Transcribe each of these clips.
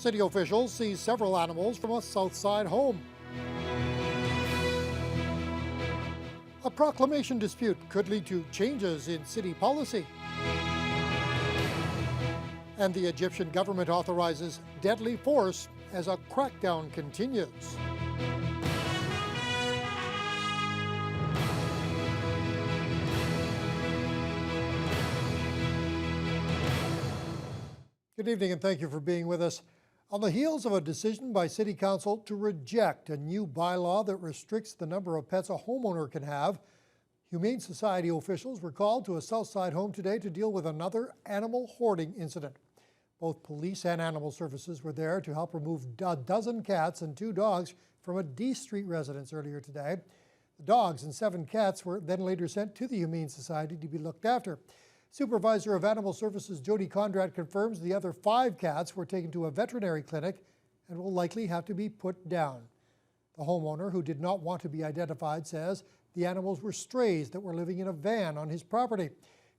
City officials see several animals from a Southside home. A proclamation dispute could lead to changes in city policy. And the Egyptian government authorizes deadly force as a crackdown continues. Good evening and thank you for being with us. On the heels of a decision by City Council to reject a new bylaw that restricts the number of pets a homeowner can have, Humane Society officials were called to a Southside home today to deal with another animal hoarding incident. Both police and animal services were there to help remove a dozen cats and 2 dogs from a D Street residence earlier today. The dogs and 7 cats were then later sent to the Humane Society to be looked after. Supervisor of Animal Services Jody Conrad confirms the other 5 cats were taken to a veterinary clinic and will likely have to be put down. The homeowner, who did not want to be identified, says the animals were strays that were living in a van on his property.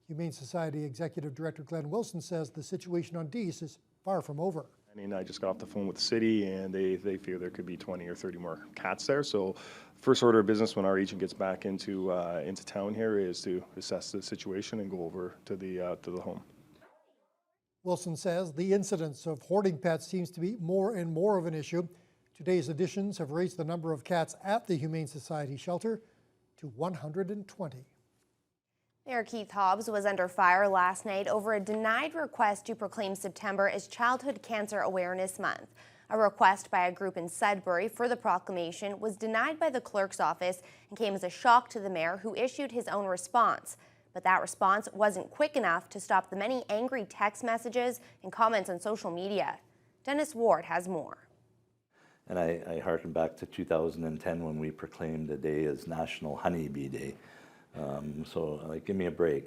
Humane Society Executive Director Glenn Wilson says the situation on Dease is far from over. I just got off the phone with the city, and they fear there could be 20 or 30 more cats there. So first order of business when our agent gets back into town here is to assess the situation and go over to the home. Wilson says the incidence of hoarding pets seems to be more and more of an issue. Today's additions have raised the number of cats at the Humane Society shelter to 120. Mayor Keith Hobbs was under fire last night over a denied request to proclaim September as Childhood Cancer Awareness Month. A request by a group in Sudbury for the proclamation was denied by the clerk's office and came as a shock to the mayor, who issued his own response. But that response wasn't quick enough to stop the many angry text messages and comments on social media. Dennis Ward has more. And I harken back to 2010 when we proclaimed the day as National Honeybee Day. Give me a break.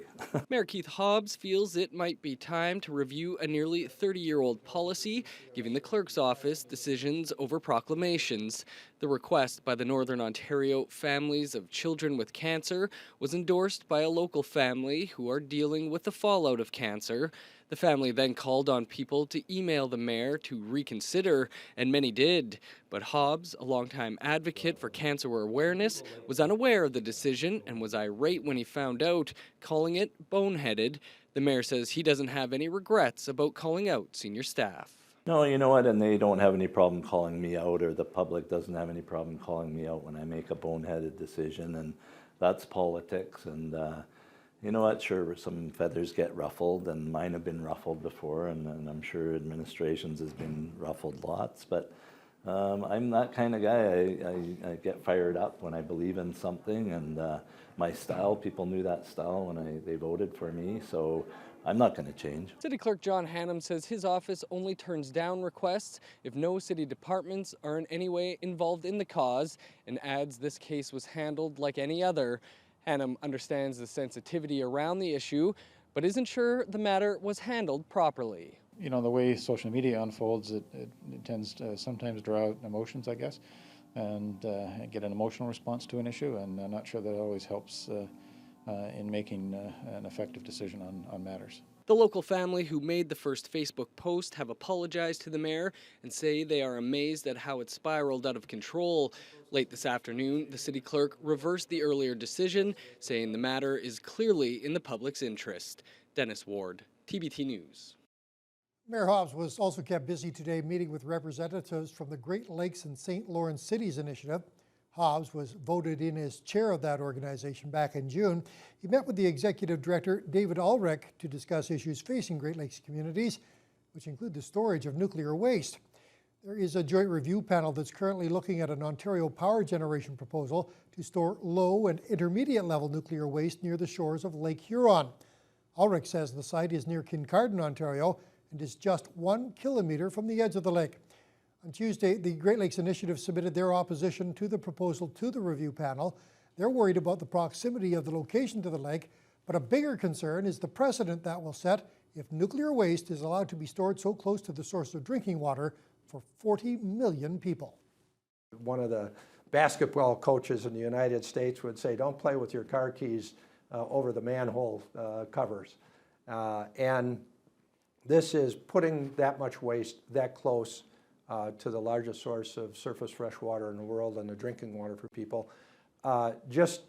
Mayor Keith Hobbs feels it might be time to review a nearly 30-year-old policy, giving the clerk's office decisions over proclamations. The request by the Northern Ontario Families of Children with Cancer was endorsed by a local family who are dealing with the fallout of cancer. The family then called on people to email the mayor to reconsider, and many did. But Hobbs, a longtime advocate for cancer awareness, was unaware of the decision and was irate when he found out, calling it boneheaded. The mayor says he doesn't have any regrets about calling out senior staff. No, you know what, and they don't have any problem calling me out, or the public doesn't have any problem calling me out when I make a boneheaded decision, and that's politics. And you know what, sure, some feathers get ruffled, and mine have been ruffled before, and I'm sure administrations has been ruffled lots, but I'm that kind of guy. I get fired up when I believe in something, and my style, people knew that style when they voted for me, so I'm not going to change. City Clerk John Hannum says his office only turns down requests if no city departments are in any way involved in the cause, and adds this case was handled like any other. Hannum understands the sensitivity around the issue, but isn't sure the matter was handled properly. You know, the way social media unfolds, it tends to sometimes draw out emotions, I guess, and get an emotional response to an issue, and I'm not sure that always helps in making an effective decision on matters. The local family who made the first Facebook post have apologized to the mayor and say they are amazed at how it spiraled out of control. Late this afternoon, the city clerk reversed the earlier decision, saying the matter is clearly in the public's interest. Dennis Ward, TBT News. Mayor Hobbs was also kept busy today meeting with representatives from the Great Lakes and St. Lawrence Cities Initiative. Hobbs was voted in as chair of that organization back in June. He met with the executive director, David Ulrich, to discuss issues facing Great Lakes communities, which include the storage of nuclear waste. There is a joint review panel that's currently looking at an Ontario power generation proposal to store low and intermediate level nuclear waste near the shores of Lake Huron. Ulrich says the site is near Kincardine, Ontario, and is just 1 kilometer from the edge of the lake. On Tuesday, the Great Lakes Initiative submitted their opposition to the proposal to the review panel. They're worried about the proximity of the location to the lake, but a bigger concern is the precedent that will set if nuclear waste is allowed to be stored so close to the source of drinking water for 40 million people. One of the basketball coaches in the United States would say, don't play with your car keys over the manhole covers. And This is putting that much waste that close to the largest source of surface fresh water in the world and the drinking water for people. Just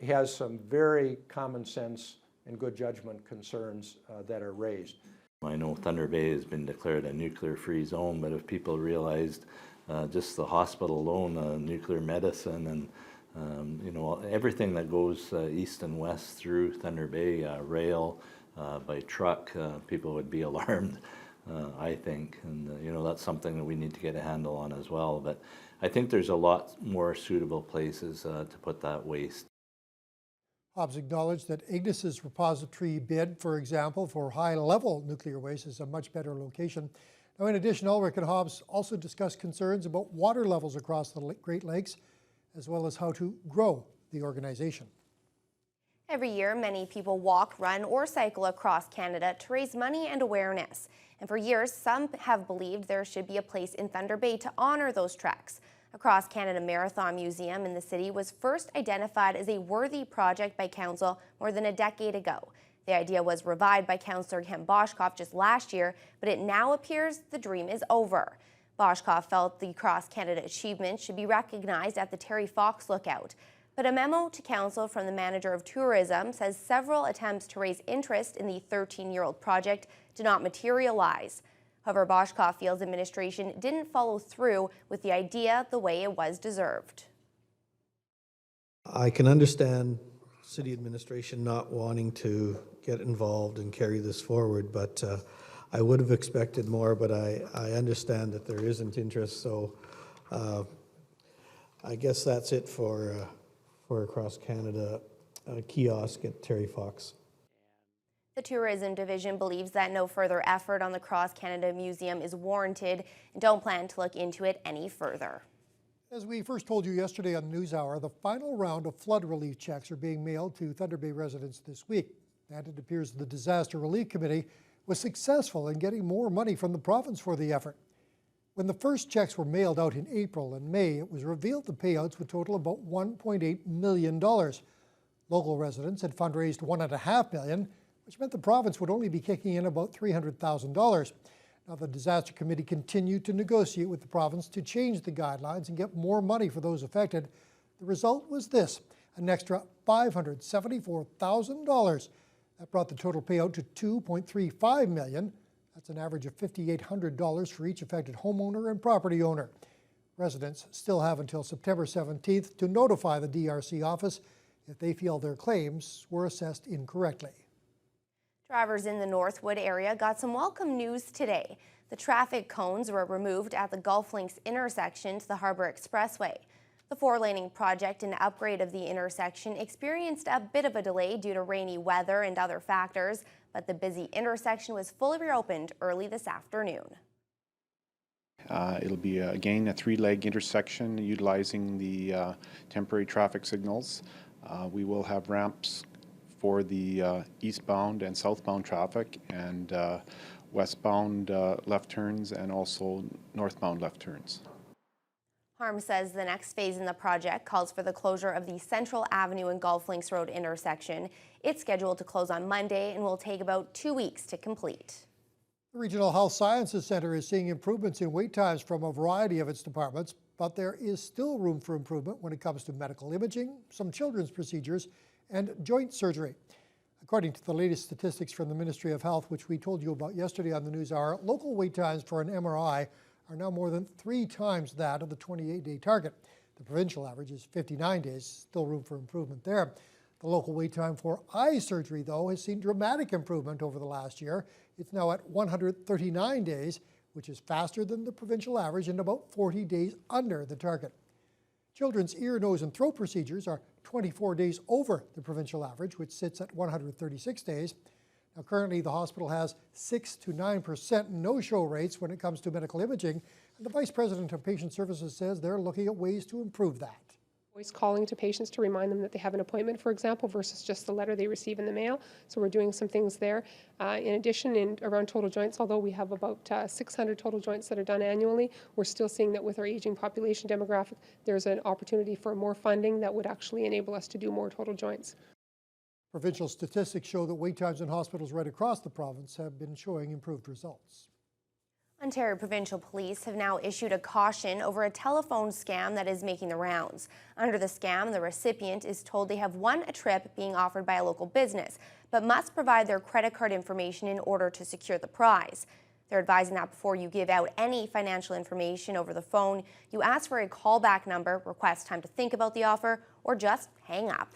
has some very common sense and good judgment concerns that are raised. I know Thunder Bay has been declared a nuclear-free zone, but if people realized just the hospital alone, nuclear medicine, and you know, everything that goes east and west through Thunder Bay, rail, by truck, people would be alarmed, I think, and you know, that's something that we need to get a handle on as well. But I think there's a lot more suitable places to put that waste. Hobbs acknowledged that Ignis's repository bid, for example, for high-level nuclear waste is a much better location. Now, in addition, Ulrich and Hobbs also discussed concerns about water levels across the Great Lakes, as well as how to grow the organization. Every year, many people walk, run, or cycle across Canada to raise money and awareness. And for years, some have believed there should be a place in Thunder Bay to honor those treks. A Cross Canada Marathon Museum in the city was first identified as a worthy project by Council more than a decade ago. The idea was revived by Councillor Ken Boschkoff just last year, but it now appears the dream is over. Boschkoff felt the Cross Canada achievement should be recognized at the Terry Fox Lookout. But a memo to Council from the manager of tourism says several attempts to raise interest in the 13-year-old project did not materialize. However, Boschkoff feels administration didn't follow through with the idea the way it was deserved. I can understand city administration not wanting to get involved and carry this forward, but I would have expected more, but I understand that there isn't interest, so I guess that's it for Across Canada kiosk at Terry Fox. The Tourism Division believes that no further effort on the Cross Canada Museum is warranted and don't plan to look into it any further. As we first told you yesterday on the News Hour, the final round of flood relief checks are being mailed to Thunder Bay residents this week. And it appears the Disaster Relief Committee was successful in getting more money from the province for the effort. When the first checks were mailed out in April and May, it was revealed the payouts would total about $1.8 million. Local residents had fundraised $1.5 million, which meant the province would only be kicking in about $300,000. Now, the Disaster Committee continued to negotiate with the province to change the guidelines and get more money for those affected. The result was this, an extra $574,000. That brought the total payout to $2.35 million. That's an average of $5,800 for each affected homeowner and property owner. Residents still have until September 17th to notify the DRC office if they feel their claims were assessed incorrectly. Drivers in the Northwood area got some welcome news today. The traffic cones were removed at the Gulf Links intersection to the Harbour Expressway. The four-laning project and upgrade of the intersection experienced a bit of a delay due to rainy weather and other factors, but the busy intersection was fully reopened early this afternoon. It'll be, again, a three-leg intersection utilizing the temporary traffic signals. We will have ramps for the eastbound and southbound traffic and westbound left turns and also northbound left turns. Harm says the next phase in the project calls for the closure of the Central Avenue and Gulf Links Road intersection. It's scheduled to close on Monday and will take about 2 weeks to complete. The Regional Health Sciences Centre is seeing improvements in wait times from a variety of its departments, but there is still room for improvement when it comes to medical imaging, some children's procedures, and joint surgery. According to the latest statistics from the Ministry of Health, which we told you about yesterday on the News Hour, local wait times for an MRI are now more than 3 times that of the 28-day target. The provincial average is 59 days, still room for improvement there. The local wait time for eye surgery, though, has seen dramatic improvement over the last year. It's now at 139 days, which is faster than the provincial average and about 40 days under the target. Children's ear, nose, and throat procedures are 24 days over the provincial average, which sits at 136 days. Now, currently, the hospital has 6 to 9% no-show rates when it comes to medical imaging, and the Vice President of Patient Services says they're looking at ways to improve that. Always calling to patients to remind them that they have an appointment, for example, versus just the letter they receive in the mail. So we're doing some things there. In addition, around total joints, although we have about 600 total joints that are done annually, we're still seeing that with our aging population demographic, there's an opportunity for more funding that would actually enable us to do more total joints. Provincial statistics show that wait times in hospitals right across the province have been showing improved results. Ontario Provincial Police have now issued a caution over a telephone scam that is making the rounds. Under the scam, the recipient is told they have won a trip being offered by a local business, but must provide their credit card information in order to secure the prize. They're advising that before you give out any financial information over the phone, you ask for a callback number, request time to think about the offer, or just hang up.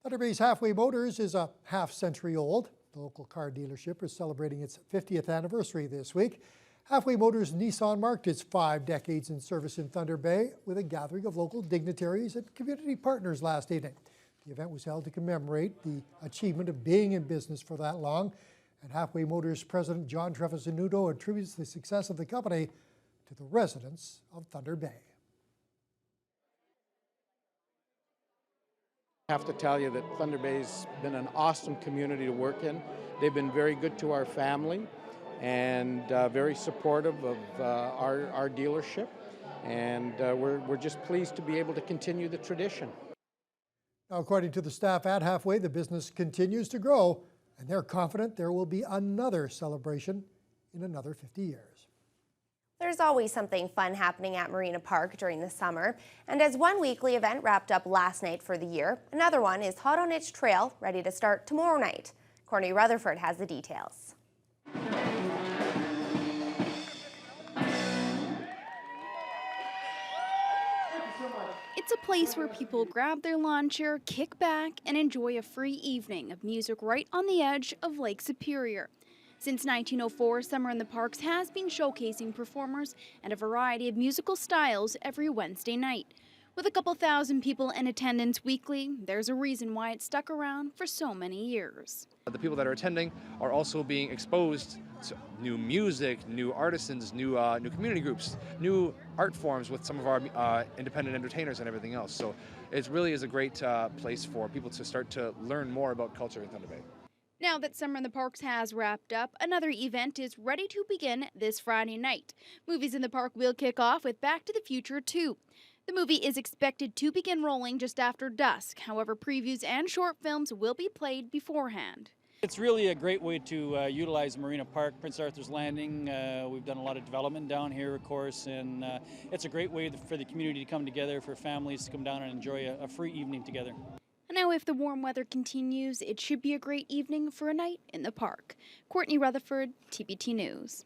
Thunder Bay's Halfway Motors is a half-century old. The local car dealership is celebrating its 50th anniversary this week. Halfway Motors Nissan marked its 5 decades in service in Thunder Bay with a gathering of local dignitaries and community partners last evening. The event was held to commemorate the achievement of being in business for that long, and Halfway Motors President John Trevisanuto attributes the success of the company to the residents of Thunder Bay. I have to tell you that Thunder Bay's been an awesome community to work in. They've been very good to our family and very supportive of our dealership, and we're just pleased to be able to continue the tradition. Now, according to the staff at Halfway, the business continues to grow, and they're confident there will be another celebration in another 50 years. There's always something fun happening at Marina Park during the summer, and as one weekly event wrapped up last night for the year, another one is hot on its trail, ready to start tomorrow night. Courtney Rutherford has the details. It's a place where people grab their lawn chair, kick back, and enjoy a free evening of music right on the edge of Lake Superior. Since 1904, Summer in the Parks has been showcasing performers and a variety of musical styles every Wednesday night. With a couple thousand people in attendance weekly, there's a reason why it's stuck around for so many years. The people that are attending are also being exposed to new music, new artisans, new community groups, new art forms with some of our independent entertainers and everything else. So it really is a great place for people to start to learn more about culture in Thunder Bay. Now that Summer in the Parks has wrapped up, another event is ready to begin this Friday night. Movies in the Park will kick off with Back to the Future 2. The movie is expected to begin rolling just after dusk. However, previews and short films will be played beforehand. It's really a great way to utilize Marina Park, Prince Arthur's Landing. We've done a lot of development down here, of course, and it's a great way for the community to come together, for families to come down and enjoy a free evening together. Now, if the warm weather continues, it should be a great evening for a night in the park. Courtney Rutherford, TBT News.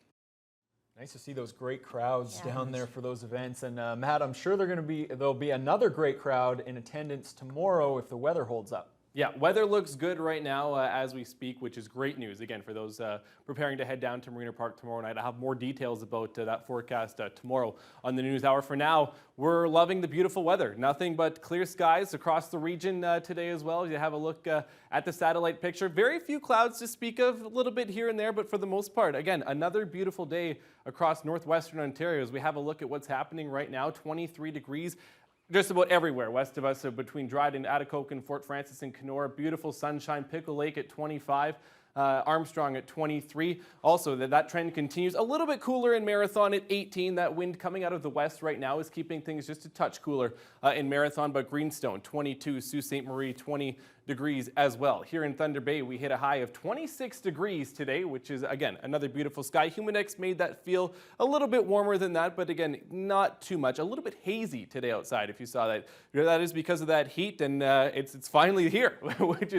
Nice to see those great crowds down there for those events. And Matt, I'm sure there'll be another great crowd in attendance tomorrow if the weather holds up. Yeah, weather looks good right now as we speak, which is great news, again, for those preparing to head down to Marina Park tomorrow night. I'll have more details about that forecast tomorrow on the News Hour. For now, we're loving the beautiful weather. Nothing but clear skies across the region today as well. You have a look at the satellite picture. Very few clouds to speak of, a little bit here and there, but for the most part, again, another beautiful day across northwestern Ontario as we have a look at what's happening right now. 23 degrees. Just about everywhere west of us, so between Dryden, Atikokan, Fort Francis, and Kenora. Beautiful sunshine. Pickle Lake at 25. Armstrong at 23. Also, that trend continues. A little bit cooler in Marathon at 18. That wind coming out of the west right now is keeping things just a touch cooler in Marathon, but Greenstone 22, Sault Ste. Marie 20 degrees as well. Here in Thunder Bay, we hit a high of 26 degrees today, which is, again, another beautiful sky. Humidex made that feel a little bit warmer than that, but again, not too much. A little bit hazy today outside, if you saw that. That is because of that heat, and it's finally here, which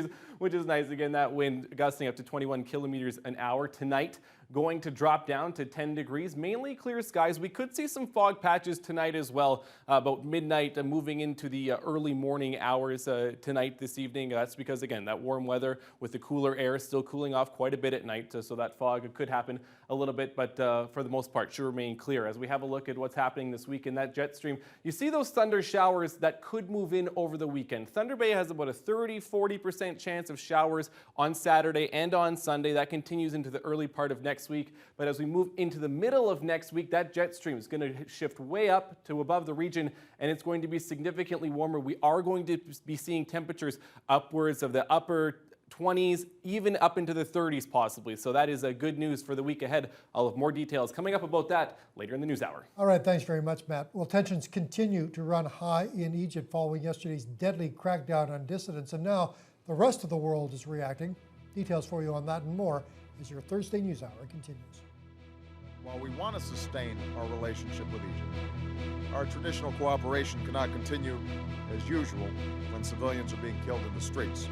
is nice. Again, that wind gusting up to 21 kilometers an hour tonight. Going to drop down to 10 degrees, mainly clear skies. We could see some fog patches tonight as well, about midnight, moving into the early morning hours tonight, this evening. That's because, again, that warm weather with the cooler air still cooling off quite a bit at night, so that fog could happen a little bit, but for the most part, should remain clear. As we have a look at what's happening this week in that jet stream, you see those thunder showers that could move in over the weekend. Thunder Bay has about a 30-40% chance of showers on Saturday and on Sunday. That continues into the early part of next week, but as we move into the middle of next week, that jet stream is going to shift way up to above the region, and it's going to be significantly warmer. We are going to be seeing temperatures upwards of the upper 20s, even up into the 30s possibly. So that is good news for the week ahead. I'll have more details coming up about that later in the News Hour. All right, thanks very much, Matt. Well, tensions continue to run high in Egypt following yesterday's deadly crackdown on dissidents, and now The rest of the world is reacting. Details for you on that and more as your Thursday News Hour continues. While we want to sustain our relationship with Egypt, our traditional cooperation cannot continue as usual when civilians are being killed in the streets.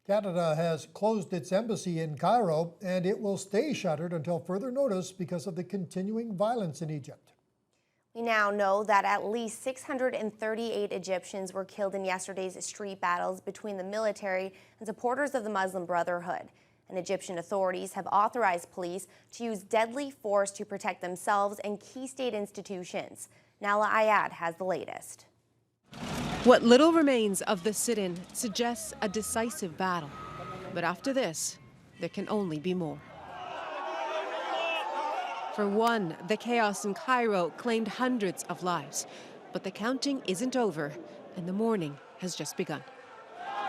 Canada has closed its embassy in Cairo, and it will stay shuttered until further notice because of the continuing violence in Egypt. We now know that at least 638 Egyptians were killed in yesterday's street battles between the military and supporters of the Muslim Brotherhood. And Egyptian authorities have authorized police to use deadly force to protect themselves and key state institutions. Nala Ayad has the latest. What little remains of the sit-in suggests a decisive battle. But after this, there can only be more. For one, the chaos in Cairo claimed hundreds of lives. But the counting isn't over, and the mourning has just begun.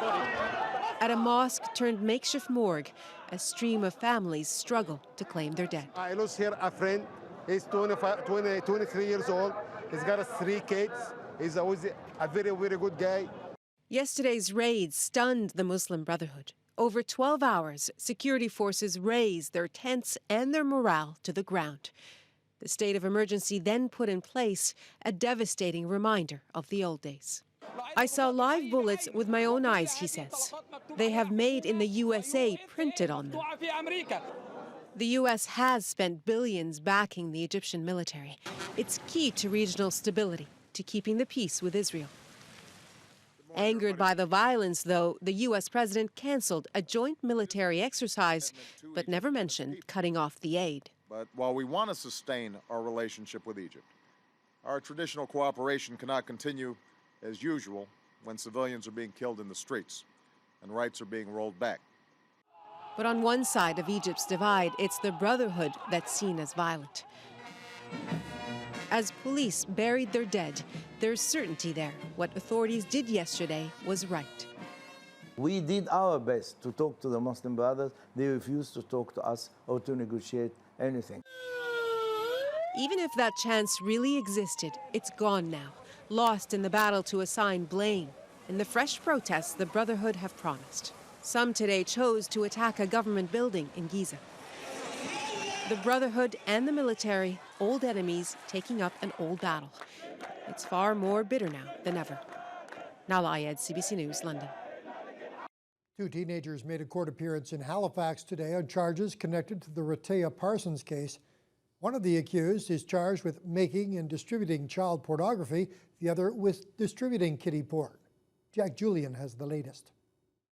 At a mosque turned makeshift morgue, a stream of families struggle to claim their dead. I lost here a friend. He's 23 years old. He's got 3 kids. He's always a very, very good guy. Yesterday's raids stunned the Muslim Brotherhood. Over 12 hours, security forces razed their tents and their morale to the ground. The state of emergency then put in place, a devastating reminder of the old days. I saw live bullets with my own eyes, he says. They have "Made in the USA" printed on them. The U.S. has spent billions backing the Egyptian military. It's key to regional stability, to keeping the peace with Israel. Angered by the violence, though, the U.S. president canceled a joint military exercise, but never mentioned cutting off the aid. But while we want to sustain our relationship with Egypt, our traditional cooperation cannot continue as usual when civilians are being killed in the streets and rights are being rolled back. But on one side of Egypt's divide, it's the Brotherhood that's seen as violent. As police buried their dead, there's certainty there. What authorities did yesterday was right. We did our best to talk to the Muslim brothers. They refused to talk to us or to negotiate anything. Even if that chance really existed, it's gone now, lost in the battle to assign blame. In the fresh protests the Brotherhood have promised. Some today chose to attack a government building in Giza. The Brotherhood and the military, old enemies, taking up an old battle. It's far more bitter now than ever. Nala Ayed, CBC News, London. 2 teenagers made a court appearance in Halifax today on charges connected to the Rehtaeh Parsons case. One of the accused is charged with making and distributing child pornography, the other with distributing kiddie porn. Jack Julian has the latest.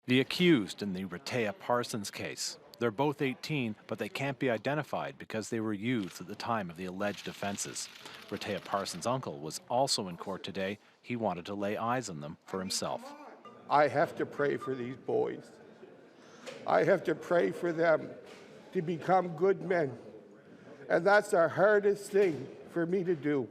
The accused in the Rehtaeh Parsons case. They're both 18, but they can't be identified because they were youths at the time of the alleged offenses. Rehtaeh Parsons' uncle was also in court today. He wanted to lay eyes on them for himself. I have to pray for these boys. I have to pray for them to become good men. And that's the hardest thing for me to do.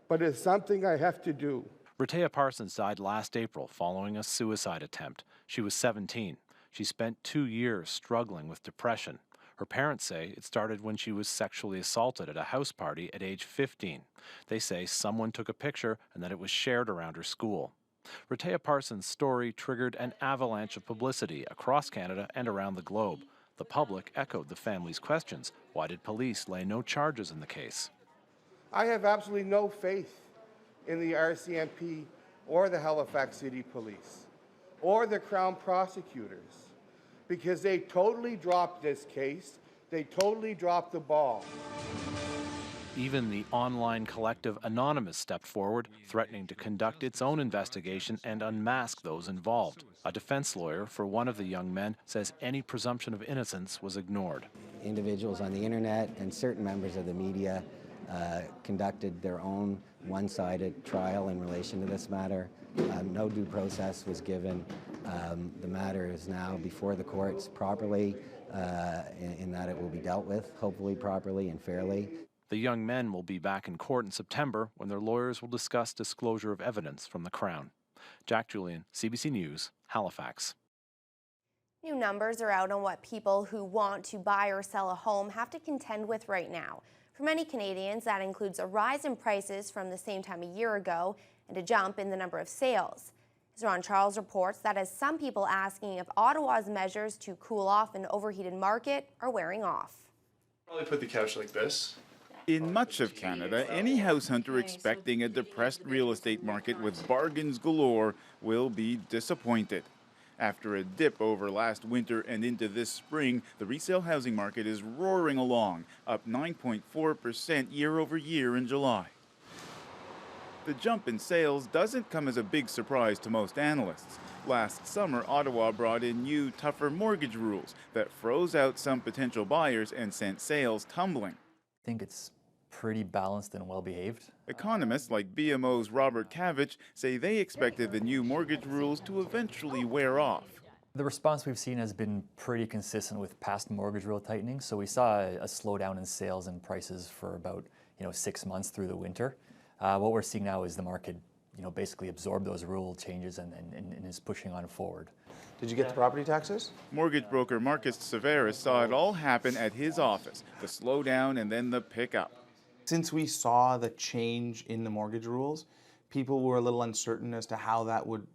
But it's something I have to do. Rehtaeh Parsons died last April following a suicide attempt. She was 17. She spent 2 years struggling with depression. Her parents say it started when she was sexually assaulted at a house party at age 15. They say someone took a picture and that it was shared around her school. Rehtaeh Parsons' story triggered an avalanche of publicity across Canada and around the globe. The public echoed the family's questions. Why did police lay no charges in the case? I have absolutely no faith in the RCMP or the Halifax City Police or the Crown prosecutors because they totally dropped this case. They totally dropped the ball. Even the online collective Anonymous stepped forward, threatening to conduct its own investigation and unmask those involved. A defense lawyer for one of the young men says any presumption of innocence was ignored. Individuals on the internet and certain members of the media conducted their own one-sided trial in relation to this matter. No due process was given. The matter is now before the courts properly in that it will be dealt with, hopefully properly and fairly. The young men will be back in court in September when their lawyers will discuss disclosure of evidence from the Crown. Jack Julian, CBC News, Halifax. New numbers are out on what people who want to buy or sell a home have to contend with right now. For many Canadians, that includes a rise in prices from the same time a year ago and a jump in the number of sales. As Ron Charles reports, that has some people asking if Ottawa's measures to cool off an overheated market are wearing off. Probably put the couch like this. In much of Canada, any house hunter expecting a depressed real estate market with bargains galore will be disappointed. After a dip over last winter and into this spring, the resale housing market is roaring along, up 9.4% year over year in July. The jump in sales doesn't come as a big surprise to most analysts. Last summer, Ottawa brought in new, tougher mortgage rules that froze out some potential buyers and sent sales tumbling. I think it's pretty balanced and well-behaved. Economists like BMO's Robert Kavich say they expected the new mortgage rules to eventually wear off. The response we've seen has been pretty consistent with past mortgage rule tightening. So we saw a slowdown in sales and prices for about 6 months through the winter. What we're seeing now is the market basically absorbed those rule changes and is pushing on forward. Did you get the property taxes? Mortgage broker Marcus Severus saw it all happen at his office, the slowdown and then the pickup. Since we saw the change in the mortgage rules, people were a little uncertain as to how that would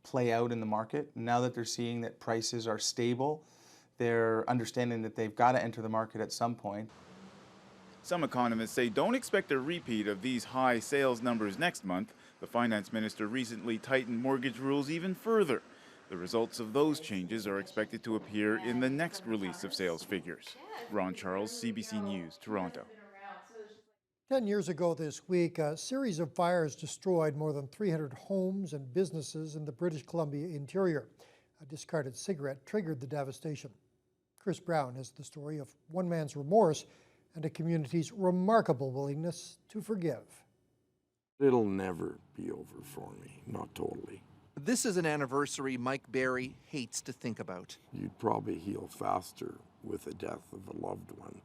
play out in the market. Now that they're seeing that prices are stable, they're understanding that they've got to enter the market at some point. Some economists say don't expect a repeat of these high sales numbers next month, The finance minister recently tightened mortgage rules even further. The results of those changes are expected to appear in the next release of sales figures. Ron Charles, CBC News, Toronto. 10 years ago this week, a series of fires destroyed more than 300 homes and businesses in the British Columbia interior. A discarded cigarette triggered the devastation. Chris Brown has the story of one man's remorse and a community's remarkable willingness to forgive. It'll never be over for me, not totally. This is an anniversary Mike Barry hates to think about. You'd probably heal faster with the death of a loved one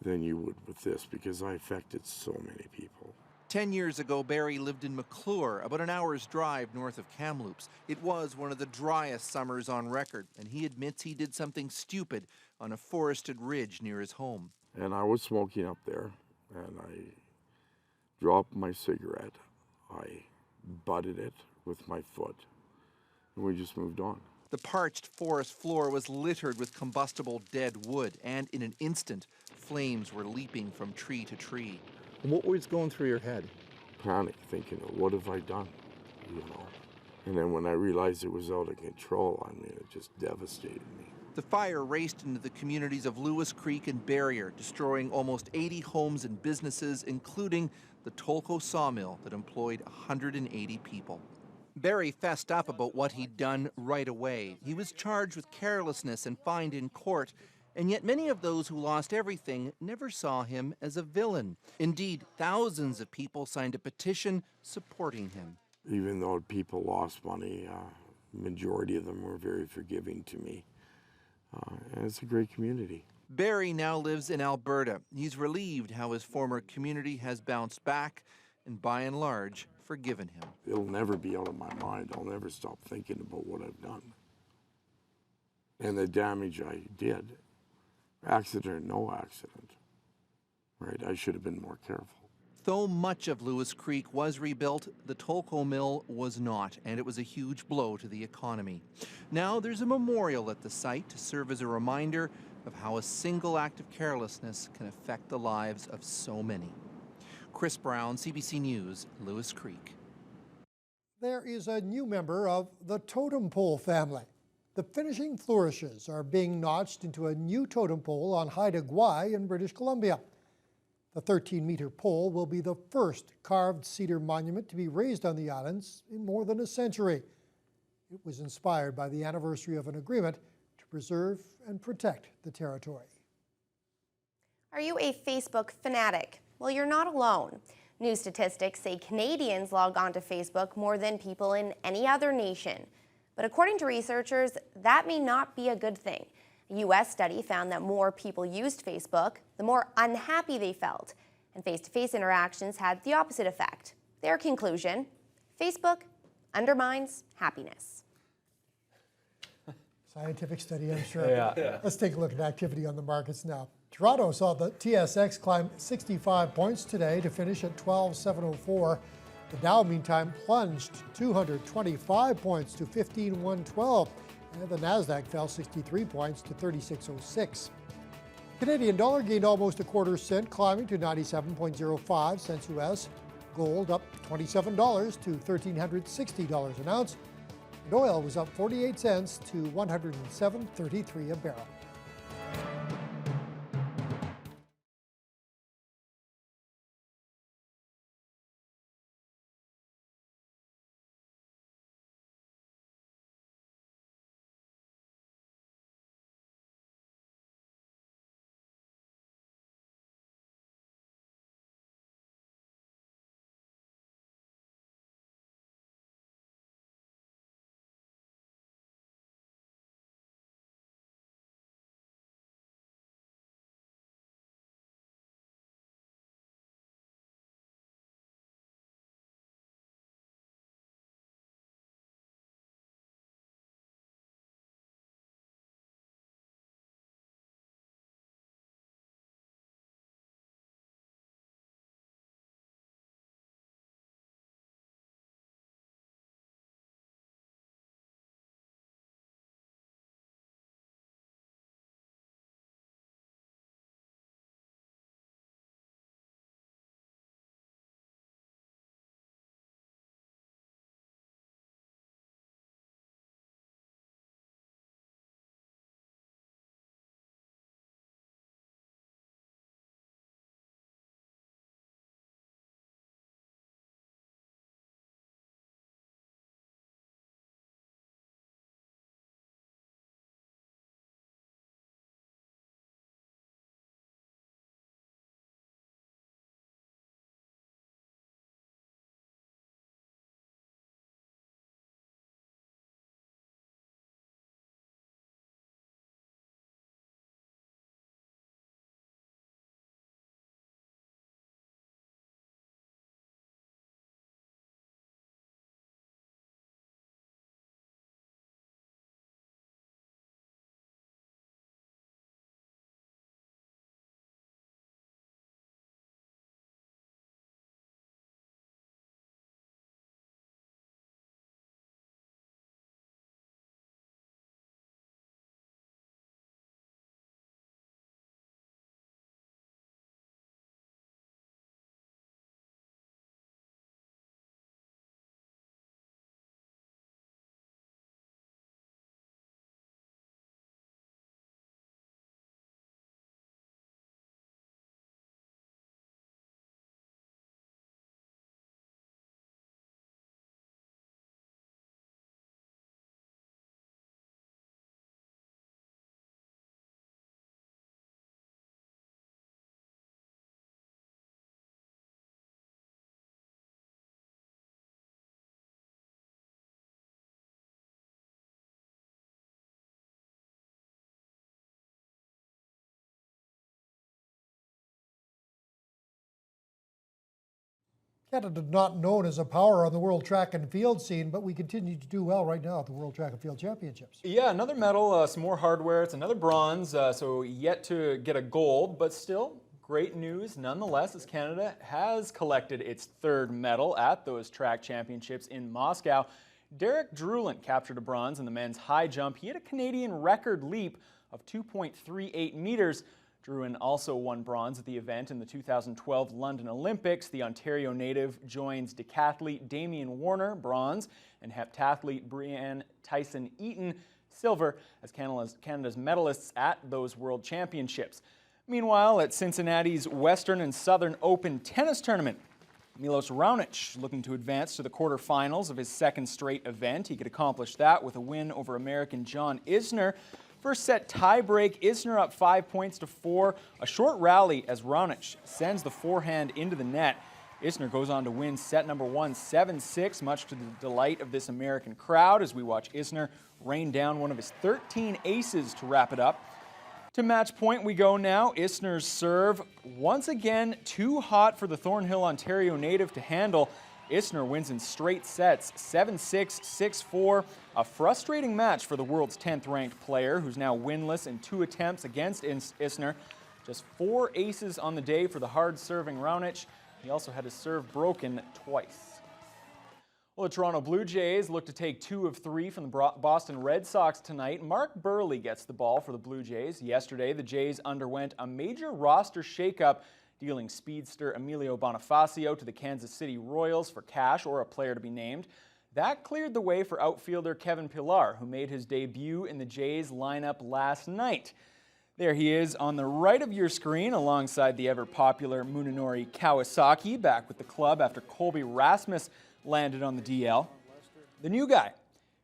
than you would with this, because I affected so many people. 10 years ago, Barry lived in McClure, about an hour's drive north of Kamloops. It was one of the driest summers on record, and he admits he did something stupid on a forested ridge near his home. And I was smoking up there, and I dropped my cigarette. I butted it with my foot, and we just moved on. The parched forest floor was littered with combustible dead wood, and in an instant, flames were leaping from tree to tree. What was going through your head? Panic, thinking, what have I done? You know. And then when I realized it was out of control, I mean, it just devastated me. The fire raced into the communities of Lewis Creek and Barrier, destroying almost 80 homes and businesses, including the Tolko sawmill that employed 180 people. Barry fessed up about what he'd done right away. He was charged with carelessness and fined in court, and yet many of those who lost everything never saw him as a villain. Indeed, thousands of people signed a petition supporting him. Even though people lost money, majority of them were very forgiving to me. And it's a great community. Barry now lives in Alberta. He's relieved how his former community has bounced back and, by and large, forgiven him. It'll never be out of my mind. I'll never stop thinking about what I've done and the damage I did. Accident or no accident, right? I should have been more careful. Though much of Lewis Creek was rebuilt, the Tolko mill was not, and it was a huge blow to the economy. Now there's a memorial at the site to serve as a reminder of how a single act of carelessness can affect the lives of so many. Chris Brown, CBC News, Lewis Creek. There is a new member of the totem pole family. The finishing flourishes are being notched into a new totem pole on Haida Gwaii in British Columbia. The 13-meter pole will be the first carved cedar monument to be raised on the islands in more than a century. It was inspired by the anniversary of an agreement to preserve and protect the territory. Are you a Facebook fanatic? Well, you're not alone. New statistics say Canadians log on to Facebook more than people in any other nation. But according to researchers, that may not be a good thing. A U.S. study found that more people used Facebook, the more unhappy they felt. And face-to-face interactions had the opposite effect. Their conclusion, Facebook undermines happiness. Scientific study, I'm sure. Yeah. Let's take a look at activity on the markets now. Toronto saw the TSX climb 65 points today to finish at 12,704. The Dow, meantime, plunged 225 points to 15,112, and the Nasdaq fell 63 points to 3606. Canadian dollar gained almost a quarter cent, climbing to 97.05 cents U.S. Gold up $27 to $1,360 an ounce, and oil was up 48 cents to $107.33 a barrel. Canada not known as a power on the world track and field scene, but we continue to do well right now at the World Track and Field Championships. Yeah, another medal, some more hardware. It's another bronze, so yet to get a gold, but still great news nonetheless, as Canada has collected its third medal at those track championships in Moscow. Derek Drulin captured a bronze in the men's high jump. He had a Canadian record leap of 2.38 meters. Drulin also won bronze at the event in the 2012 London Olympics. The Ontario native joins decathlete Damian Warner, bronze, and heptathlete Brianne Tyson-Eaton, silver, as Canada's medalists at those World Championships. Meanwhile, at Cincinnati's Western and Southern Open tennis tournament, Milos Raonic looking to advance to the quarterfinals of his second straight event. He could accomplish that with a win over American John Isner. First set tiebreak, Isner up 5 points to 4. A short rally as Raonic sends the forehand into the net. Isner goes on to win set number 1, 7-6, much to the delight of this American crowd as we watch Isner rain down one of his 13 aces to wrap it up. To match point we go now. Isner's serve, once again, too hot for the Thornhill, Ontario native to handle. Isner wins in straight sets, 7-6, 6-4. A frustrating match for the world's 10th ranked player, who's now winless in 2 attempts against Isner. Just 4 aces on the day for the hard-serving Raonic. He also had his serve broken twice. Well, the Toronto Blue Jays look to take 2 of 3 from the Boston Red Sox tonight. Mark Burley gets the ball for the Blue Jays. Yesterday, the Jays underwent a major roster shakeup, dealing speedster Emilio Bonifacio to the Kansas City Royals for cash or a player to be named. That cleared the way for outfielder Kevin Pillar, who made his debut in the Jays lineup last night. There he is on the right of your screen alongside the ever-popular Munenori Kawasaki, back with the club after Colby Rasmus landed on the DL. The new guy,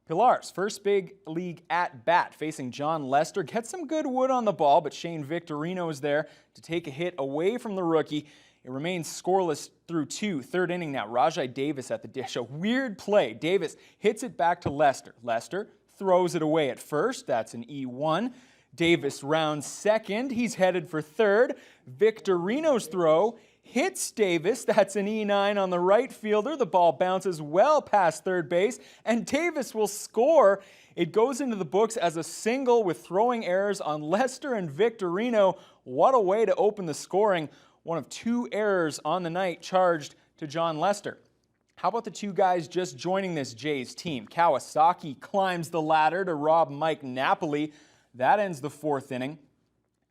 Pillar's first big league at-bat facing John Lester, gets some good wood on the ball, but Shane Victorino is there to take a hit away from the rookie. It remains scoreless through 2. Third inning now, Rajai Davis at the dish. A weird play. Davis hits it back to Lester. Lester throws it away at first. That's an E1. Davis rounds second. He's headed for third. Victorino's throw hits Davis. That's an E9 on the right fielder. The ball bounces well past third base, and Davis will score. It goes into the books as a single with throwing errors on Lester and Victorino. What a way to open the scoring. One of 2 errors on the night charged to John Lester. How about the 2 guys just joining this Jays team? Kawasaki climbs the ladder to rob Mike Napoli. That ends the 4th inning.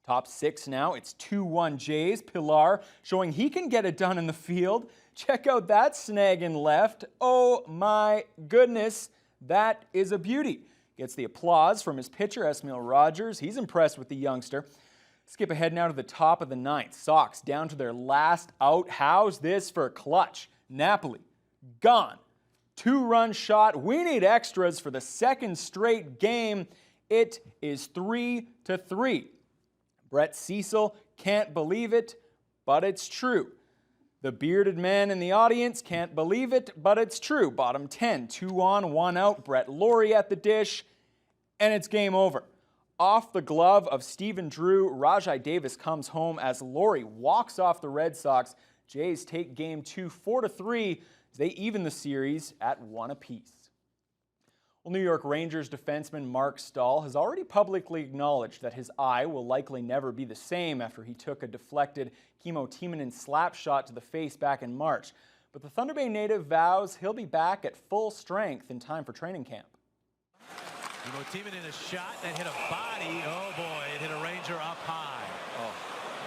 Top 6 now, it's 2-1 Jays. Pillar showing he can get it done in the field. Check out that snag in left. Oh my goodness, that is a beauty. Gets the applause from his pitcher, Esmil Rogers. He's impressed with the youngster. Skip ahead now to the top of the 9th. Sox down to their last out. How's this for clutch? Napoli, gone. 2-run shot. We need extras for the 2nd straight game. It is 3-3. Brett Cecil can't believe it, but it's true. The bearded man in the audience can't believe it, but it's true. Bottom 10, 2 on, 1 out. Brett Laurie at the dish, and it's game over. Off the glove of Stephen Drew, Rajai Davis comes home as Laurie walks off the Red Sox. Jays take game 2, 4-3. They even the series at 1 apiece. Well, New York Rangers defenseman Mark Stahl has already publicly acknowledged that his eye will likely never be the same after he took a deflected Kimmo Timonen slap shot to the face back in March. But the Thunder Bay native vows he'll be back at full strength in time for training camp. Kimmo Timonen a shot that hit a body. Oh boy, it hit a Ranger up high.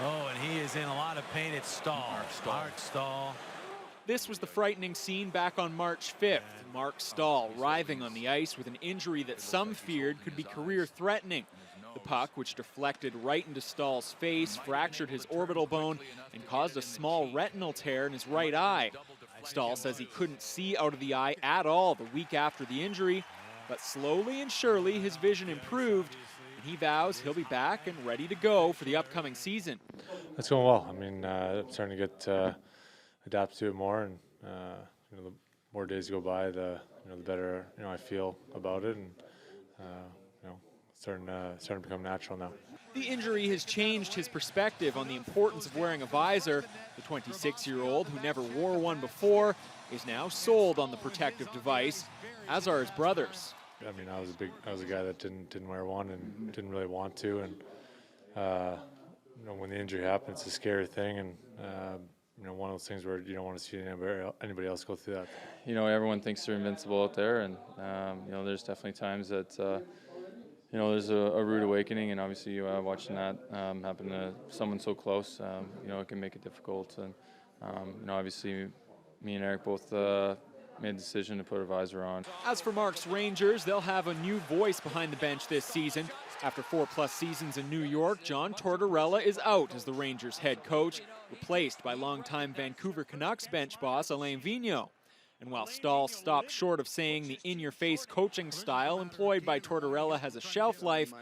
Oh, and he is in a lot of pain. It's Stahl. Mark Stahl. This was the frightening scene back on March 5th. Mark Stahl writhing on the ice with an injury that some feared could be career-threatening. The puck, which deflected right into Stahl's face, fractured his orbital bone and caused a small retinal tear in his right eye. Stahl says he couldn't see out of the eye at all the week after the injury, but slowly and surely his vision improved, and he vows he'll be back and ready to go for the upcoming season. It's going well. I mean, I'm starting to get adapt to it more, and the more days go by, the better I feel about it, and starting to become natural now. The injury has changed his perspective on the importance of wearing a visor. The 26-year-old, who never wore one before, is now sold on the protective device, as are his brothers. I mean, I was a guy that didn't wear one and didn't really want to, and when the injury happens, it's a scary thing, and one of those things where you don't want to see anybody else go through that. Everyone thinks they're invincible out there, and there's definitely times that there's a rude awakening, and obviously watching that happen to someone so close, it can make it difficult. And obviously, me and Eric both made the decision to put a visor on. As for Mark's Rangers, they'll have a new voice behind the bench this season. After 4+ seasons in New York, John Tortorella is out as the Rangers head coach, replaced by longtime Vancouver Canucks bench boss Alain Vigneault. And while Stahl stopped short of saying the in-your-face coaching style employed by Tortorella has a shelf life,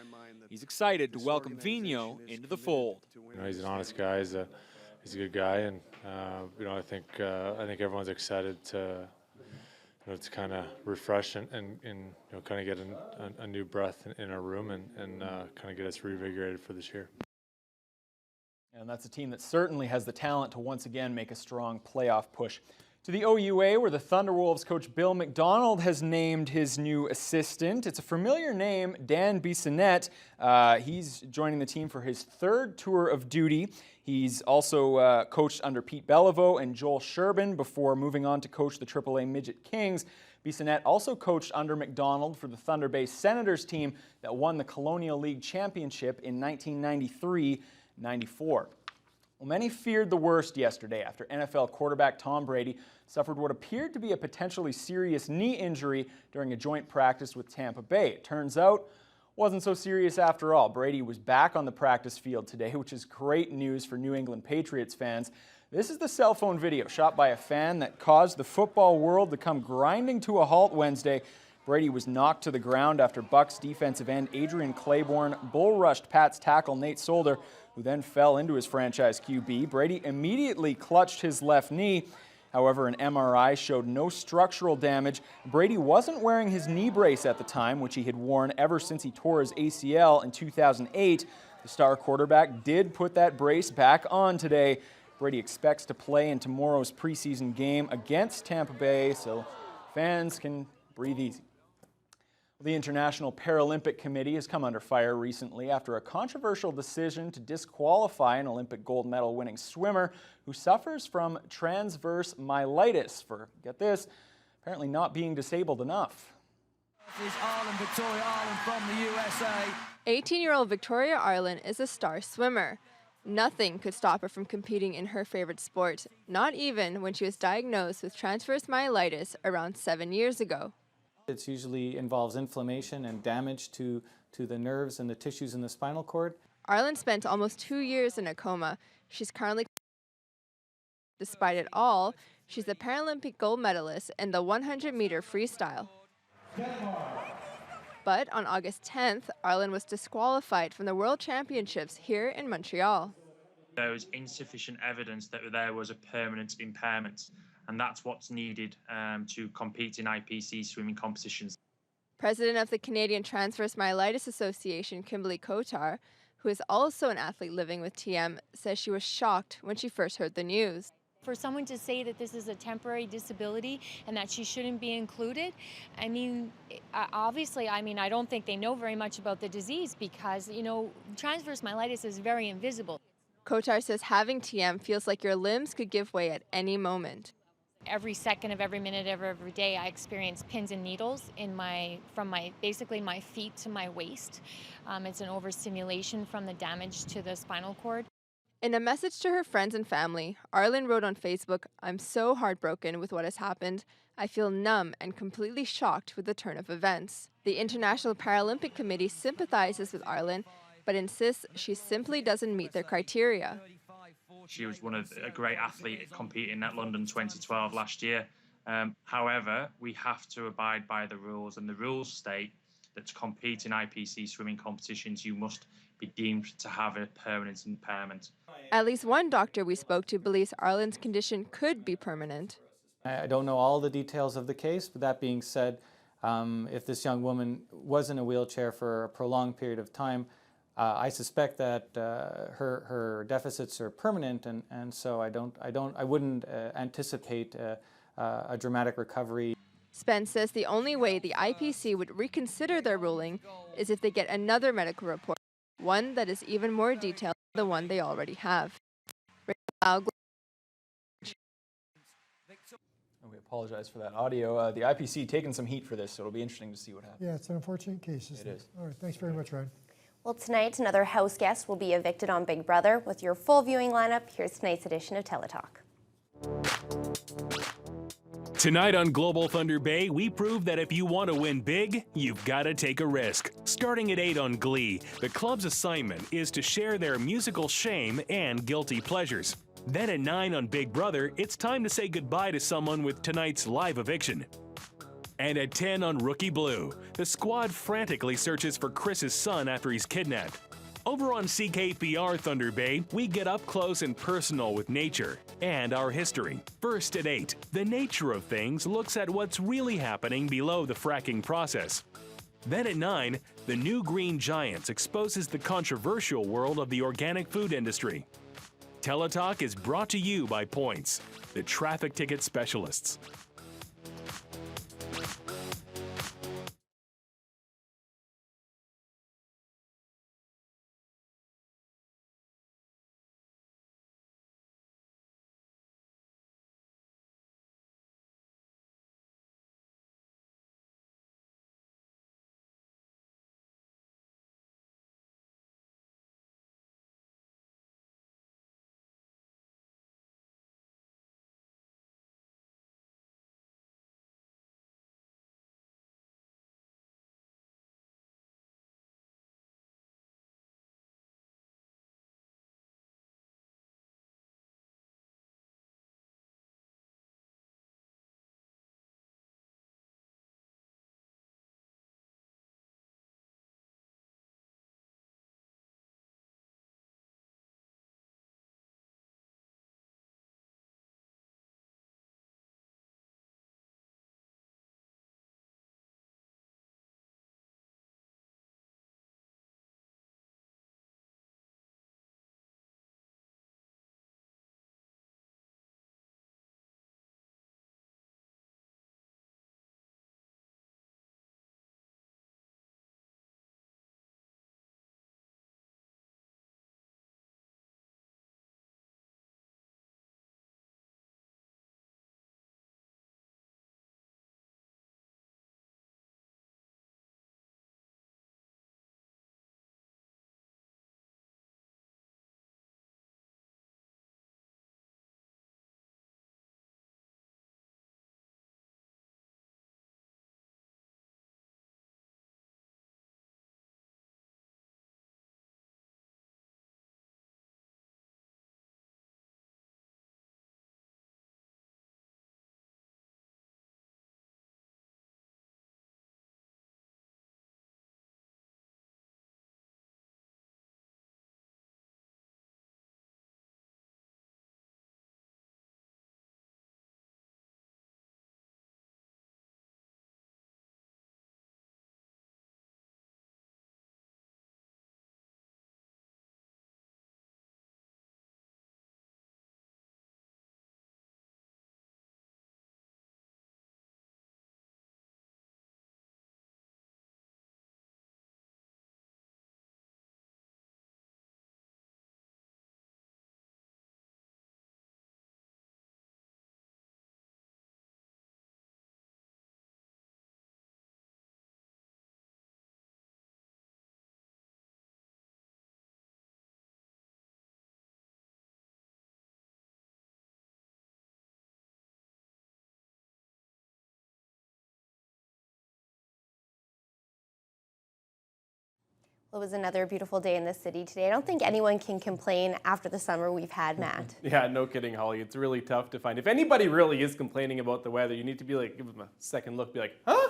he's excited to welcome Vigneault into the fold. He's an honest guy. He's a good guy, and I think everyone's excited to kind of refresh and kind of get a new breath in our room and kind of get us reinvigorated for this year. And that's a team that certainly has the talent to once again make a strong playoff push. To the OUA, where the Thunderwolves coach Bill McDonald has named his new assistant. It's a familiar name, Dan Bissonnette. He's joining the team for his 3rd tour of duty. He's also coached under Pete Beliveau and Joel Sherbin before moving on to coach the AAA Midget Kings. Bissonnette also coached under McDonald for the Thunder Bay Senators team that won the Colonial League Championship in 1993-94. Well, many feared the worst yesterday after NFL quarterback Tom Brady suffered what appeared to be a potentially serious knee injury during a joint practice with Tampa Bay. It turns out wasn't so serious after all. Brady was back on the practice field today, which is great news for New England Patriots fans. This is the cell phone video shot by a fan that caused the football world to come grinding to a halt Wednesday. Brady was knocked to the ground after Bucs defensive end Adrian Claiborne bull-rushed Pats tackle Nate Solder, who then fell into his franchise QB. Brady immediately clutched his left knee. However, an MRI showed no structural damage. Brady wasn't wearing his knee brace at the time, which he had worn ever since he tore his ACL in 2008. The star quarterback did put that brace back on today. Brady expects to play in tomorrow's preseason game against Tampa Bay, so fans can breathe easy. The International Paralympic Committee has come under fire recently after a controversial decision to disqualify an Olympic gold medal winning swimmer who suffers from transverse myelitis for, get this, apparently not being disabled enough. Is Ireland, Victoria Ireland from the USA. 18-year-old Victoria Ireland is a star swimmer. Nothing could stop her from competing in her favorite sport, not even when she was diagnosed with transverse myelitis around 7 years ago. It usually involves inflammation and damage to the nerves and the tissues in the spinal cord. Ireland spent almost 2 years in a coma. She's currently... Despite it all, she's a Paralympic gold medalist in the 100-meter freestyle. But on August 10th, Ireland was disqualified from the World Championships here in Montreal. There was insufficient evidence that there was a permanent impairment, and that's what's needed to compete in IPC swimming competitions. President of the Canadian Transverse Myelitis Association, Kimberly Kotar, who is also an athlete living with TM, says she was shocked when she first heard the news. For someone to say that this is a temporary disability and that she shouldn't be included, I mean, obviously, I don't think they know very much about the disease because, transverse myelitis is very invisible. Kotar says having TM feels like your limbs could give way at any moment. Every second of every minute of every day, I experience pins and needles from basically my feet to my waist. It's an overstimulation from the damage to the spinal cord. In a message to her friends and family, Ireland wrote on Facebook, "I'm so heartbroken with what has happened. I feel numb and completely shocked with the turn of events." The International Paralympic Committee sympathizes with Ireland, but insists she simply doesn't meet their criteria. She was a great athlete competing at London 2012 last year. However, we have to abide by the rules, and the rules state that to compete in IPC swimming competitions, you must be deemed to have a permanent impairment. At least one doctor we spoke to believes Ireland's condition could be permanent. I don't know all the details of the case, but that being said, If this young woman was in a wheelchair for a prolonged period of time, I suspect that her deficits are permanent, and so I wouldn't anticipate a dramatic recovery. Spence says the only way the IPC would reconsider their ruling is if they get another medical report, one that is even more detailed than the one they already have. We apologize for that audio. The IPC taking some heat for this, so it'll be interesting to see what happens. Yeah, it's an unfortunate case, isn't it? It is. All right, thanks very much, Ryan. Well, tonight, another house guest will be evicted on Big Brother. With your full viewing lineup, here's tonight's edition of Teletalk. Tonight on Global Thunder Bay, we prove that if you want to win big, you've got to take a risk. Starting at 8 on Glee, the club's assignment is to share their musical shame and guilty pleasures. Then at 9 on Big Brother, it's time to say goodbye to someone with tonight's live eviction. And at 10 on Rookie Blue, the squad frantically searches for Chris's son after he's kidnapped. Over on CKPR Thunder Bay, we get up close and personal with nature and our history. First at 8, The Nature of Things looks at what's really happening below the fracking process. Then at 9, The New Green Giants exposes the controversial world of the organic food industry. Teletalk is brought to you by Points, the traffic ticket specialists. It was another beautiful day in the city today. I don't think anyone can complain after the summer we've had, Matt. Yeah, no kidding, Holly. It's really tough to find. If anybody really is complaining about the weather, you need to be like, give them a second look, be like, huh?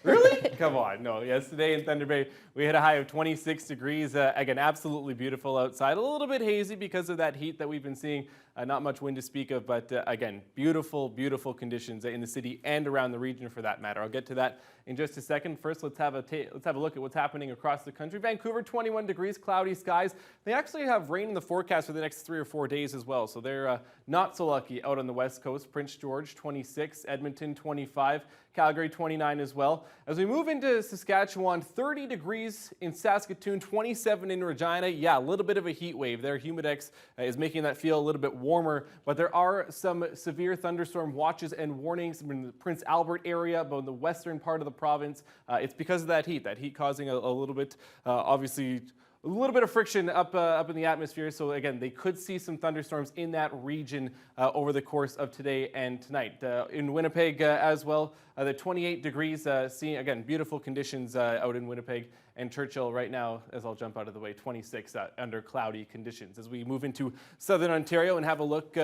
Really? Come on. No, yesterday in Thunder Bay, we hit a high of 26 degrees. Again, absolutely beautiful outside. A little bit hazy because of that heat that we've been seeing. Not much wind to speak of, but again, beautiful, beautiful conditions in the city and around the region for that matter. I'll get to that in just a second. First, let's have a look at what's happening across the country. Vancouver, 21 degrees, cloudy skies. They actually have rain in the forecast for the next 3 or 4 days as well, so they're not so lucky out on the west coast. Prince George, 26, Edmonton, 25, Calgary, 29 as well. As we move into Saskatchewan, 30 degrees in Saskatoon, 27 in Regina. Yeah, a little bit of a heat wave there. Humidex is making that feel a little bit warmer, but there are some severe thunderstorm watches and warnings in the Prince Albert area, but in the western part of the province. It's because of that heat causing a little bit, obviously, a little bit of friction up in the atmosphere. So again, they could see some thunderstorms in that region over the course of today and tonight. In Winnipeg as well, the 28 degrees, seeing again beautiful conditions out in Winnipeg and Churchill right now, as I'll jump out of the way, 26 under cloudy conditions. As we move into southern Ontario and have a look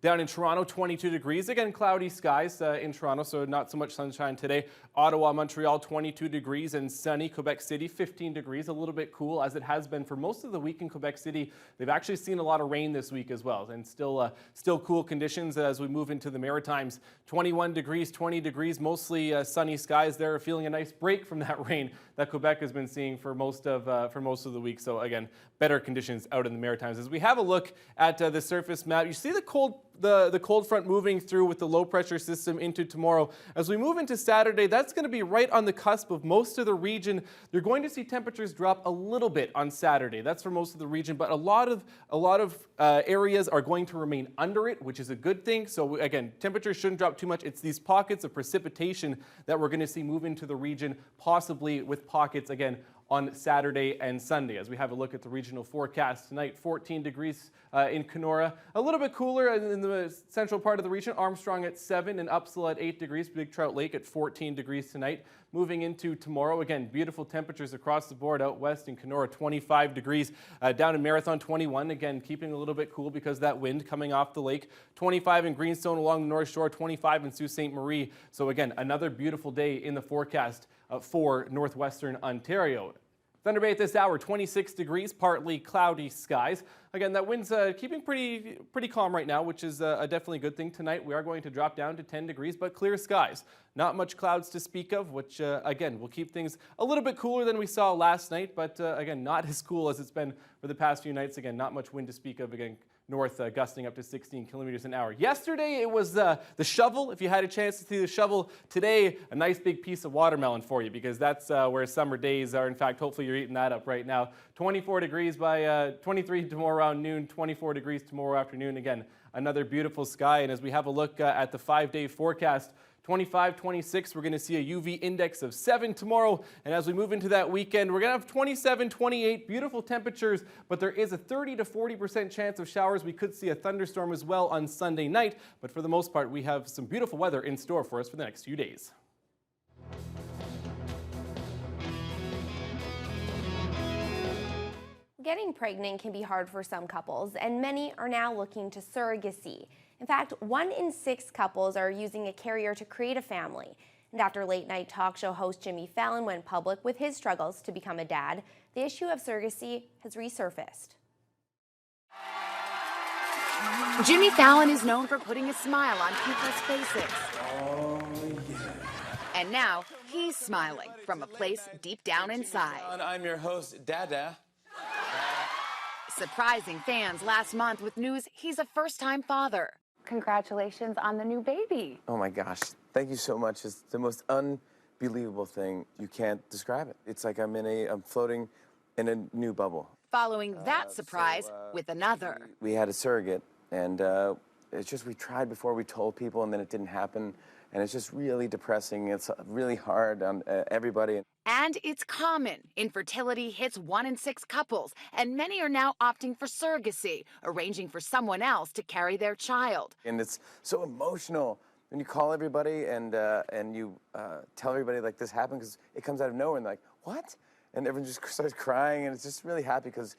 down in Toronto, 22 degrees. Again, cloudy skies in Toronto, so not so much sunshine today. Ottawa, Montreal, 22 degrees and sunny. Quebec City, 15 degrees, a little bit cool as it has been for most of the week in Quebec City. They've actually seen a lot of rain this week as well, and still cool conditions as we move into the Maritimes. 21 degrees, 20 degrees, mostly sunny skies there. Feeling a nice break from that rain that Quebec has been seeing for most of the week. So again, better conditions out in the Maritimes. As we have a look at the surface map, you see the cold front moving through with the low pressure system into tomorrow. As we move into Saturday, that's going to be right on the cusp of most of the region. You're going to see temperatures drop a little bit on Saturday. That's for most of the region, but a lot of areas are going to remain under it, which is a good thing. So again, temperatures shouldn't drop too much. It's these pockets of precipitation that we're going to see move into the region, possibly with pockets again on Saturday and Sunday. As we have a look at the regional forecast tonight, 14 degrees in Kenora, a little bit cooler in the central part of the region. Armstrong at 7 and Upsala at 8 degrees, Big Trout Lake at 14 degrees tonight. Moving into tomorrow, again, beautiful temperatures across the board. Out west in Kenora, 25 degrees. Down in Marathon, 21. Again, keeping a little bit cool because of that wind coming off the lake. 25 in Greenstone along the North Shore, 25 in Sault Ste. Marie. So again, another beautiful day in the forecast for northwestern Ontario. Thunder Bay at this hour, 26 degrees, partly cloudy skies. Again, that wind's keeping pretty calm right now, which is a definitely good thing. Tonight, we are going to drop down to 10 degrees, but clear skies. Not much clouds to speak of, which, again, will keep things a little bit cooler than we saw last night, but, again, not as cool as it's been for the past few nights. Again, not much wind to speak of. Again, north gusting up to 16 kilometers an hour. Yesterday, it was the shovel. If you had a chance to see the shovel, today, a nice big piece of watermelon for you, because that's where summer days are. In fact, hopefully you're eating that up right now. 24 degrees by 23 tomorrow around noon, 24 degrees tomorrow afternoon. Again, another beautiful sky. And as we have a look at the 5-day forecast, 25, 26, we're going to see a UV index of 7 tomorrow. And as we move into that weekend, we're going to have 27, 28, beautiful temperatures, but there is a 30 to 40% chance of showers. We could see a thunderstorm as well on Sunday night. But for the most part, we have some beautiful weather in store for us for the next few days. Getting pregnant can be hard for some couples, and many are now looking to surrogacy. In fact, 1 in 6 couples are using a carrier to create a family. And after late-night talk show host Jimmy Fallon went public with his struggles to become a dad, the issue of surrogacy has resurfaced. Jimmy Fallon is known for putting a smile on people's faces. Oh, yeah. And now he's smiling from a place deep down inside. I'm your host, Dada. Surprising fans last month with news he's a first-time father. Congratulations on the new baby. Oh my gosh, thank you so much. It's the most unbelievable thing. You can't describe it. It's like I'm floating in a new bubble. Following that surprise with another. We had a surrogate, and it's just we tried before we told people, and then it didn't happen. And it's just really depressing. It's really hard on everybody. And it's common. Infertility hits 1 in 6 couples, and many are now opting for surrogacy, arranging for someone else to carry their child. And it's so emotional when you call everybody and you tell everybody like this happened, because it comes out of nowhere and they're like, what? And everyone just starts crying, and it's just really happy because,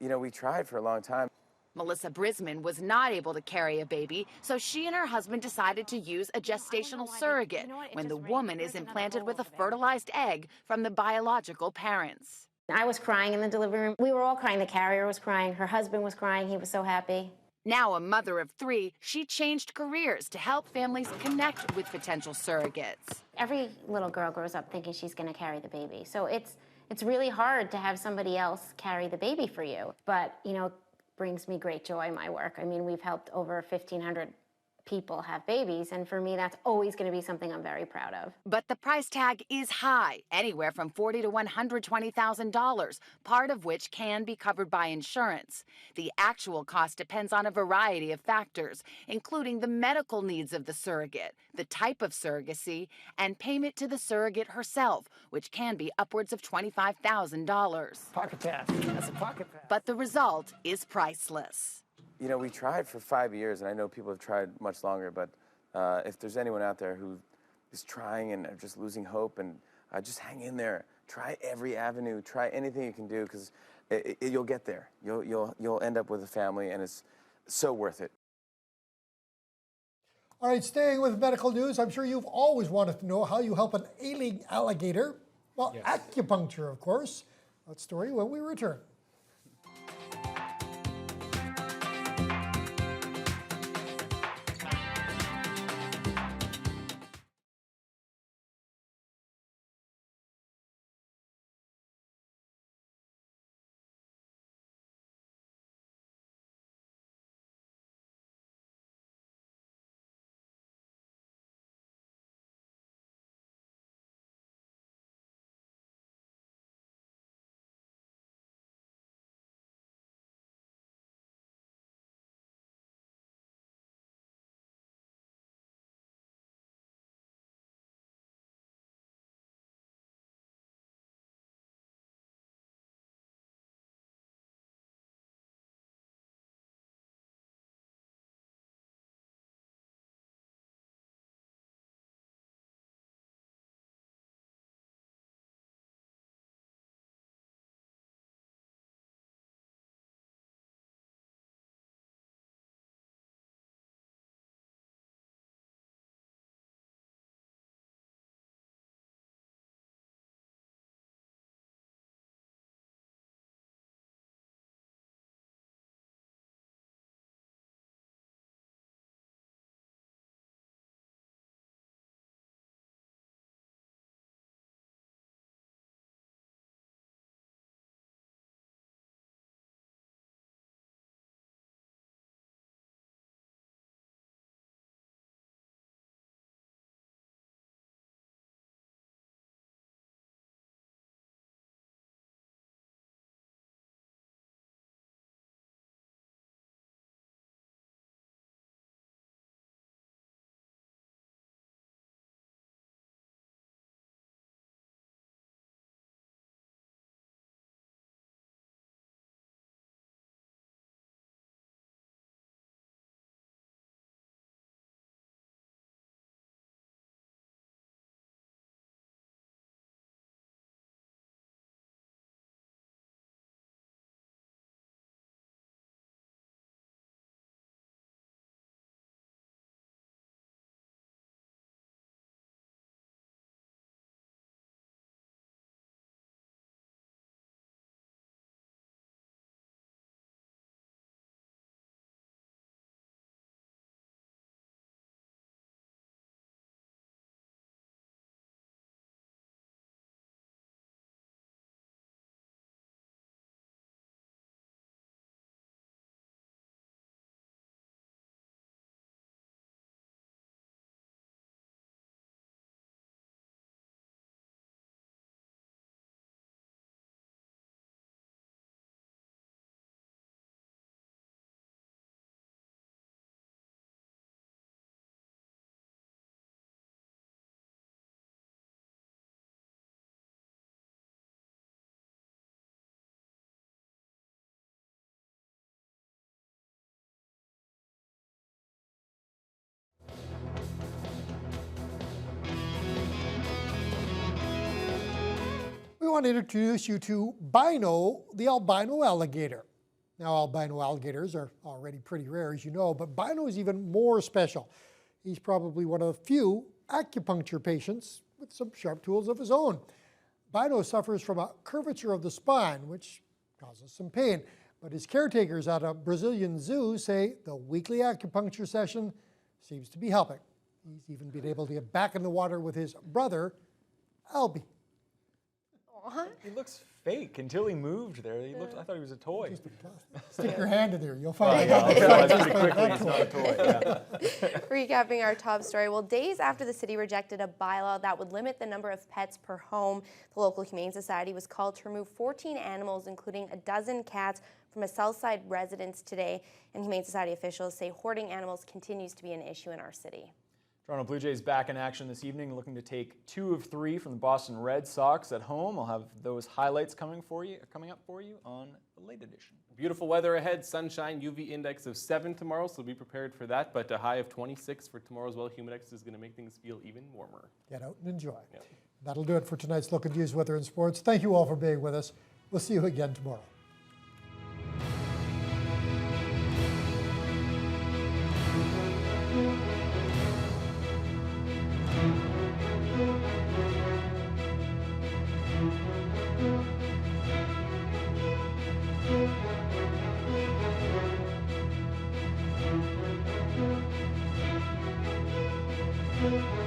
you know, we tried for a long time. Melissa Brisman was not able to carry a baby, so she and her husband decided to use a gestational surrogate when the woman is implanted with a fertilized egg from the biological parents. I was crying in the delivery room. We were all crying. The carrier was crying. Her husband was crying. He was so happy. Now a mother of 3, she changed careers to help families connect with potential surrogates. Every little girl grows up thinking she's going to carry the baby. So it's really hard to have somebody else carry the baby for you. But, you know, brings me great joy, my work. I mean, we've helped over 1,500 people have babies, and for me, that's always going to be something I'm very proud of. But the price tag is high, anywhere from $40,000 to $120,000, part of which can be covered by insurance. The actual cost depends on a variety of factors, including the medical needs of the surrogate, the type of surrogacy, and payment to the surrogate herself, which can be upwards of $25,000. Pocket pass. That's a pocket pass. But the result is priceless. You know, we tried for 5 years, and I know people have tried much longer, but if there's anyone out there who is trying and are just losing hope, and just hang in there. Try every avenue. Try anything you can do, because you'll get there. You'll end up with a family, and it's so worth it. All right, staying with medical news, I'm sure you've always wanted to know how you help an ailing alligator. Well, yes. Acupuncture, of course. That story when we return. We want to introduce you to Bino, the albino alligator. Now, albino alligators are already pretty rare, as you know, but Bino is even more special. He's probably one of the few acupuncture patients with some sharp tools of his own. Bino suffers from a curvature of the spine, which causes some pain. But his caretakers at a Brazilian zoo say the weekly acupuncture session seems to be helping. He's even been able to get back in the water with his brother, Albie. He looks fake until he moved there. He looked, I thought he was a toy. Stick your hand in there, you'll find I'll out. realize pretty quickly it's not a toy. Yeah. Recapping our top story, well, days after the city rejected a bylaw that would limit the number of pets per home, the local Humane Society was called to remove 14 animals, including a dozen cats, from a Southside residence today. And Humane Society officials say hoarding animals continues to be an issue in our city. Toronto Blue Jays back in action this evening, looking to take 2 of 3 from the Boston Red Sox at home. I'll have those highlights coming up for you on the late edition. Beautiful weather ahead, sunshine, UV index of 7 tomorrow, so be prepared for that. But a high of 26 for tomorrow as well. Humidex is going to make things feel even warmer. Get out and enjoy. Yep. That'll do it for tonight's Look at News, Weather, and Sports. Thank you all for being with us. We'll see you again tomorrow. Thank you.